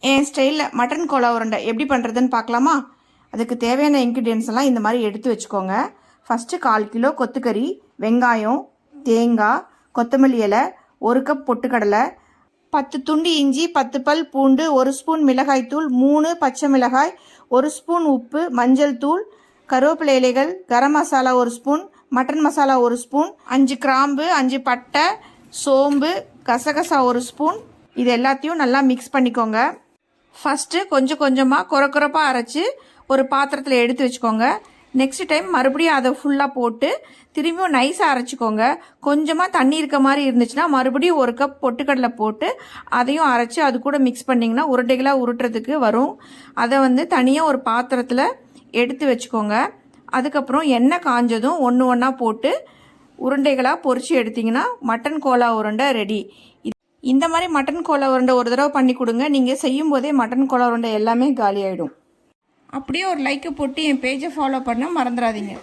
என் ஸ்டைலில் mutton Cola உருண்டை எப்படி பண்ணுறதுன்னு பார்க்கலாமா? அதுக்கு தேவையான இன்க்ரீடியன்ஸ் எல்லாம் இந்த மாதிரி எடுத்து வச்சுக்கோங்க. ஃபஸ்ட்டு 1/4 கிலோ கொத்துக்கறி, வெங்காயம், தேங்காய், கொத்தமல்லி இலை, 1 கப் பொட்டுக்கடலை, 10 துண்டு இஞ்சி, 10 பல் பூண்டு, 1 ஸ்பூன் மிளகாய்த்தூள், 3 பச்சை மிளகாய், 1 ஸ்பூன் உப்பு, மஞ்சள் தூள், கருவேப்பிலை இலைகள், garam masala 1 spoon, mutton masala 1 spoon, 5 கிராம்பு, 5 பட்டை, சோம்பு, கசகசா 1 ஸ்பூன். இது எல்லாத்தையும் நல்லா மிக்ஸ் பண்ணிக்கோங்க. ஃபஸ்ட்டு கொஞ்சம் கொஞ்சமாக குறப்பாக அரைச்சி ஒரு பாத்திரத்தில் எடுத்து வச்சுக்கோங்க. நெக்ஸ்ட் டைம் மறுபடியும் அதை ஃபுல்லாக போட்டு திரும்பியும் நைஸாக அரைச்சிக்கோங்க. கொஞ்சமாக தண்ணி இருக்க மாதிரி இருந்துச்சுன்னா மறுபடியும் 1 கப் பொட்டுக்கடலை போட்டு அதையும் அரைச்சி அது கூட மிக்ஸ் பண்ணிங்கன்னா உருண்டைகளாக உருட்டுறதுக்கு வரும். அதை தனியாக ஒரு பாத்திரத்தில் எடுத்து வச்சுக்கோங்க. அதுக்கப்புறம் எண்ணெய் காஞ்சதும் ஒன்று ஒன்றா போட்டு உருண்டைகளாக பொரித்து எடுத்திங்கன்னா மட்டன் கோலா உருண்டை ரெடி. இந்த மாதிரி மட்டன் கோலா உருண்டை ஒரு தடவை பண்ணி கொடுங்க. நீங்கள் செய்யும் போதே மட்டன் கோலா உருண்டை எல்லாமே காலி ஆகிடும். அப்படியே ஒரு லைக்கை போட்டு என் பேஜை ஃபாலோ பண்ண மறந்துடாதீங்க.